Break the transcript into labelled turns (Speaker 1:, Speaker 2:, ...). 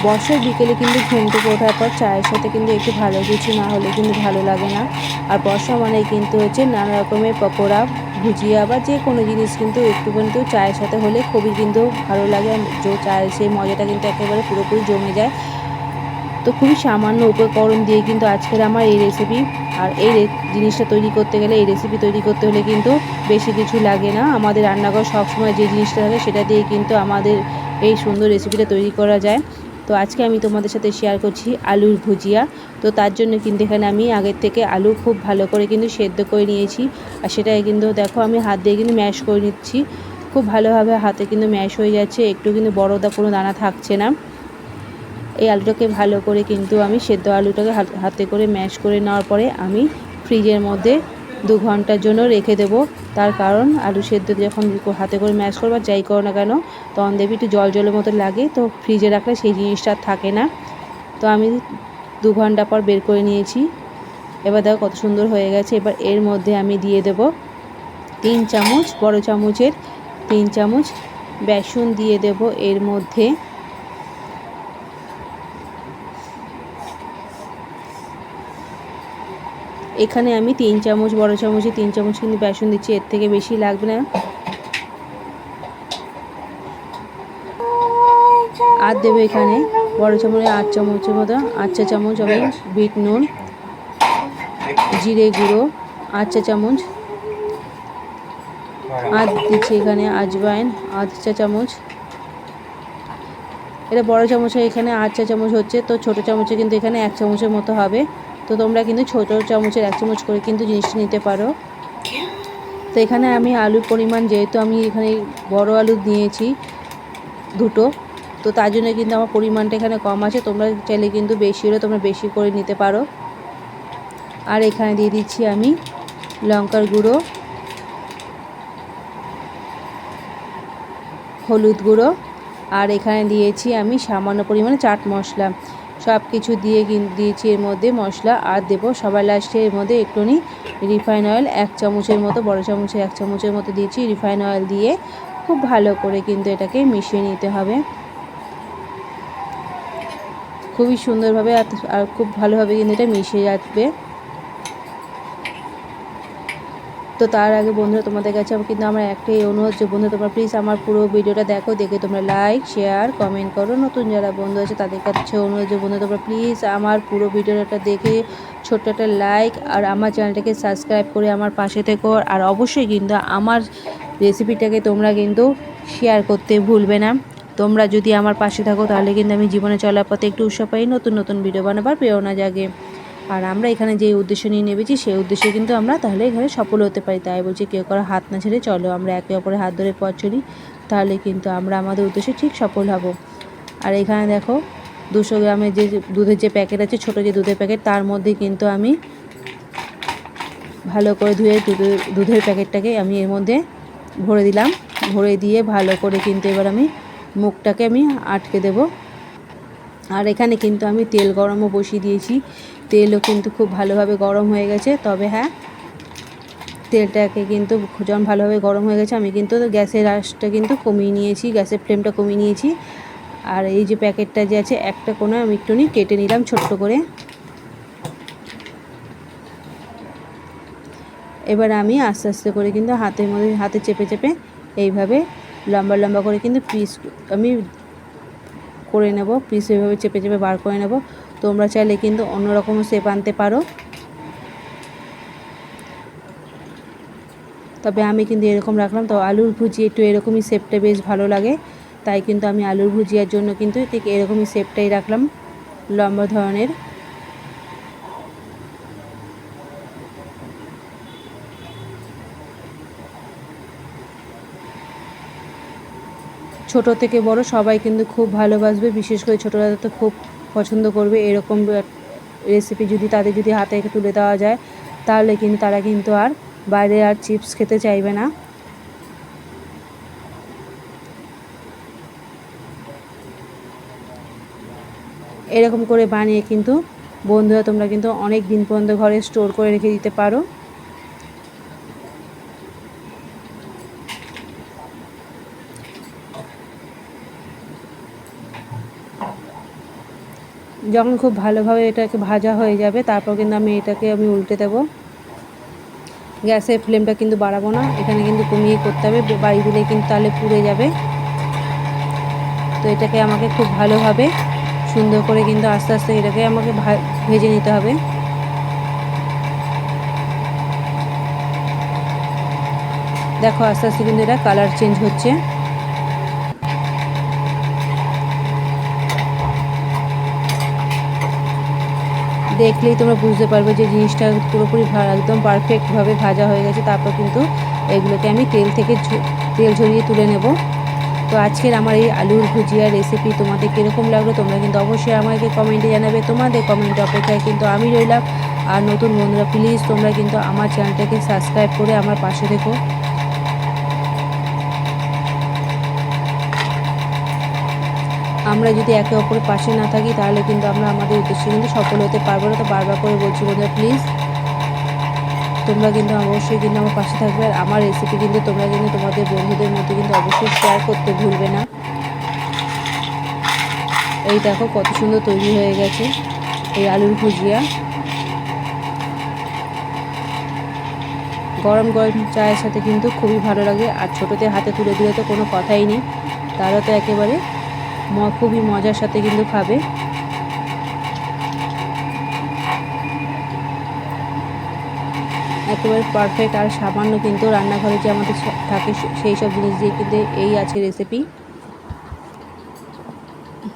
Speaker 1: বর্ষার বিকেলে কিন্তু ঘুম থেকে ওঠার পর চায়ের সাথে কিন্তু একটু ভালো কিছু না হলে কিন্তু ভালো লাগে না। আর বর্ষা মানে কিন্তু হচ্ছে নানা রকমের পকোড়া, ভুজিয়া বা যে কোনো জিনিস কিন্তু একটু কিন্তু চায়ের সাথে হলে খুবই কিন্তু ভালো লাগে। চায়ের সেই মজাটা কিন্তু একেবারে পুরোপুরি জমে যায়। তো খুবই সামান্য উপকরণ দিয়ে কিন্তু আজকের আমার এই রেসিপি। আর এই জিনিসটা তৈরি করতে গেলে, এই রেসিপি তৈরি করতে হলে কিন্তু বেশি কিছু লাগে না। আমাদের রান্নাঘর সবসময় যে জিনিসটা থাকে সেটা দিয়ে কিন্তু আমাদের এই সুন্দর রেসিপিটা তৈরি করা যায়। তো আজকে আমি তোমাদের সাথে শেয়ার করছি আলুর ভুজিয়া। তো তার জন্য কিন্তু এখানে আমি আগের থেকে আলু খুব ভালো করে কিন্তু সেদ্ধ করে নিয়েছি। আর সেটাই কিন্তু দেখো আমি হাত দিয়ে কিন্তু ম্যাশ করে নিচ্ছি। খুব ভালোভাবে হাতে কিন্তু ম্যাশ হয়ে যাচ্ছে, একটু কিন্তু কোনো দানা থাকছে না। এই আলুটাকে ভালো করে কিন্তু আমি সেদ্ধ আলুটাকে হাতে করে ম্যাশ করে নেওয়ার পরে আমি ফ্রিজের মধ্যে 2 ঘন্টার জন্য রেখে দেব। তার কারণ আলু সেদ্ধ যখন হাতে করে ম্যাশ করবার যাই করো না কেন তখন দেখবি একটু জল মতো লাগে, তো ফ্রিজে রাখলে সেই জিনিসটা থাকে না। তো আমি 2 ঘন্টা পর বের করে নিয়েছি। এবার দেখো কত সুন্দর হয়ে গেছে। এবার এর মধ্যে আমি দিয়ে দেব 3 চামচ, বড় চামচের 3 চামচ বেসন দিয়ে দেব এর মধ্যে। এখানে আমি 3 চামচ, বড় চামচে 3 চামচ কিন্তু বেসন দিচ্ছি, এর থেকে বেশি লাগবে না। আর দেবো এখানে বড় চামচে 8 চামচের মতো, 8 চা চামচ আমি বিট নুন, জিরে গুঁড়ো 8 চা চামচ, আর দিচ্ছি এখানে আজওয়াইন 8 চা চামচ। এটা বড় চামচে এখানে 8 চা চামচ হচ্ছে, তো ছোটো চামচে কিন্তু এখানে 1 চামচের মতো হবে। তো তোমরা কিন্তু ছোটো চামচের 1 চামচ করে কিন্তু জিনিসটা নিতে পারো। তো এখানে আমি আলুর পরিমাণ, যেহেতু আমি এখানে বড় আলু নিয়েছি 2টো, তো তার জন্য কিন্তু আমার পরিমাণটা এখানে কম আছে। তোমরা চাইলে কিন্তু বেশি হলে তোমরা বেশি করে নিতে পারো। আর এখানে দিয়ে দিচ্ছি আমি লঙ্কার গুঁড়ো, হলুদ গুঁড়ো, আর এখানে দিয়েছি আমি সামান্য পরিমাণে চাট মশলা। সব কিছু দিয়ে দিয়েছি এর মধ্যে মশলা। আর দেবো সবার লাস্টে এর মধ্যে একটুখানি রিফাইন অয়েল 1 চামচের মতো, বড় চামচের 1 চামচের মতো দিয়েছি রিফাইন অয়েল দিয়ে খুব ভালো করে কিন্তু এটাকে মিশিয়ে নিতে হবে খুবই সুন্দরভাবে। আর খুব ভালোভাবে কিন্তু এটা মিশে যাবে। তো তার আগে বন্ধুরা তোমাদের কাছে কিন্তু আমার একটাই অনুরোধ যে বন্ধু তোমরা প্লিজ আমার পুরো ভিডিওটা দেখো, দেখে তোমরা লাইক, শেয়ার, কমেন্ট করো। নতুন যারা বন্ধু আছে তাদের কাছে অনুরোধ যে বন্ধু তোমরা প্লিজ আমার পুরো ভিডিওটা দেখে ছোট্ট একটা লাইক আর আমার চ্যানেলটাকে সাবস্ক্রাইব করে আমার পাশে থেকো। আর অবশ্যই কিন্তু আমার রেসিপিটাকে তোমরা কিন্তু শেয়ার করতে ভুলবে না। তোমরা যদি আমার পাশে থাকো তাহলে কিন্তু আমি জীবনে চলার পথে একটু উৎসাহ পাই, নতুন নতুন ভিডিও বানাবার প্রেরণা জাগে। আর আমরা এখানে যে উদ্দেশ্য নিয়ে নেমেছি সেই উদ্দেশ্যে কিন্তু আমরা তাহলে এখানে সফল হতে পারি। তাই বলছি কেউ কারো হাত না ছেড়ে চলো আমরা একে অপরের হাত ধরে পথ চলি, তাহলে কিন্তু আমরা আমাদের উদ্দেশ্যে ঠিক সফল হব। আর এখানে দেখো 200 গ্রামের যে দুধের যে প্যাকেট আছে, ছোটো যে দুধের প্যাকেট, তার মধ্যে কিন্তু আমি ভালো করে ধুয়ে দুধের প্যাকেটটাকে আমি এর মধ্যে ভরে দিলাম। ভরে দিয়ে ভালো করে কিন্তু এবার আমি মুখটাকে আমি আটকে দেব। আর এখানে কিন্তু আমি তেল গরমও বসিয়ে দিয়েছি, তেলও কিন্তু খুব ভালোভাবে গরম হয়ে গেছে। তবে হ্যাঁ, তেলটাকে কিন্তু যখন ভালোভাবে গরম হয়ে গেছে আমি কিন্তু গ্যাসের আঁচটা কিন্তু কমিয়ে নিয়েছি, গ্যাসের ফ্লেমটা কমিয়ে নিয়েছি। আর এই যে প্যাকেটটা যে আছে একটা কোণা আমি একটুখানি কেটে নিলাম ছোট্ট করে। এবার আমি আস্তে আস্তে করে কিন্তু হাতের মধ্যে হাতে চেপে চেপে এইভাবে লম্বা লম্বা করে কিন্তু পিস আমি করে নেব, পিস এইভাবে চেপে চেপে বার করে নেব। তোমরা চাইলে কিন্তু অন্যরকম শেপ আনতে পারো, তবে আমি কিন্তু এরকম রাখলাম। তো আলুর ভুজিয়া একটু এরকমই শেপটা বেশ ভালো লাগে, তাই কিন্তু আমি আলুর ভুজিয়ার জন্য কিন্তু ঠিক এরকমই শেপটাই রাখলাম, লম্বা ধরনের। ছোট থেকে বড় সবাই কিন্তু খুব ভালোবাসবে, বিশেষ করে ছোটরা তো খুব পছন্দ করবে। এরকম রেসিপি যদি তাদের যদি হাতে তুলে দেওয়া যায় তাহলে কিন্তু তারা কিন্তু আর বাইরে আর চিপস খেতে চাইবে না। এরকম করে বানিয়ে কিন্তু বন্ধুরা তোমরা কিন্তু অনেক দিন পর্যন্ত ঘরে স্টোর করে রেখে দিতে পারো। যখন খুব ভালোভাবে এটাকে ভাজা হয়ে যাবে তারপর কিন্তু আমি উল্টে দেবো। গ্যাসের ফ্লেমটা কিন্তু বাড়াবো না, এখানে কিন্তু কমিয়ে করতে হবে, বাড়ি দিলে কিন্তু তাহলে পুড়ে যাবে। তো এটাকে আমাকে খুব ভালোভাবে সুন্দর করে কিন্তু আস্তে আস্তে এটাকে আমাকে ভেজে নিতে হবে। দেখো আস্তে আস্তে কিন্তু এটা কালার চেঞ্জ হচ্ছে। দেখলেই তোমরা বুঝতে পারবে যে জিনিসটা পুরোপুরি একদম পারফেক্টভাবে ভাজা হয়ে গেছে। তারপর কিন্তু এগুলোকে আমি তেল ঝরিয়ে তুলে নেব। তো আজকের আমার এই আলুর ভুজিয়া রেসিপি তোমাদের কীরকম লাগলো তোমরা কিন্তু অবশ্যই আমাকে কমেন্টে জানাবে। তোমাদের কমেন্ট অপেক্ষায় কিন্তু আমি রইলাম। আর নতুন বন্ধুরা প্লিজ তোমরা কিন্তু আমার চ্যানেলটাকে সাবস্ক্রাইব করে আমার পাশে থেকো। আমরা যদি একে অপরের পাশে না থাকি তাহলে কিন্তু আমরা আমাদের উদ্দেশ্যে কিন্তু সফল হতে পারবো না। তো বারবার করে বলছি বন্ধুরা প্লিজ তোমরা কিন্তু অবশ্যই কিন্তু আমার পাশে থাকবে। আর আমার রেসিপি কিন্তু তোমরা কিন্তু তোমাদের বন্ধুদের মধ্যে কিন্তু অবশ্যই শেয়ার করতে ভুলবে না। এই দেখো কত সুন্দর তৈরি হয়ে গেছে এই আলুর ভুজিয়া। গরম গরম চায়ের সাথে কিন্তু খুবই ভালো লাগে। আর ছোটোদের হাতে তুলে দিলে তো কোনো কথাই নেই, তারা তো একেবারে খুবই মজার সাথে কিন্তু খাবে। একেবারে পারফেক্ট। আর সামান্য কিন্তু রান্নাঘরে যে আমাদের থাকে সেই সব জিনিস দিয়ে কিন্তু এই আছে রেসিপি।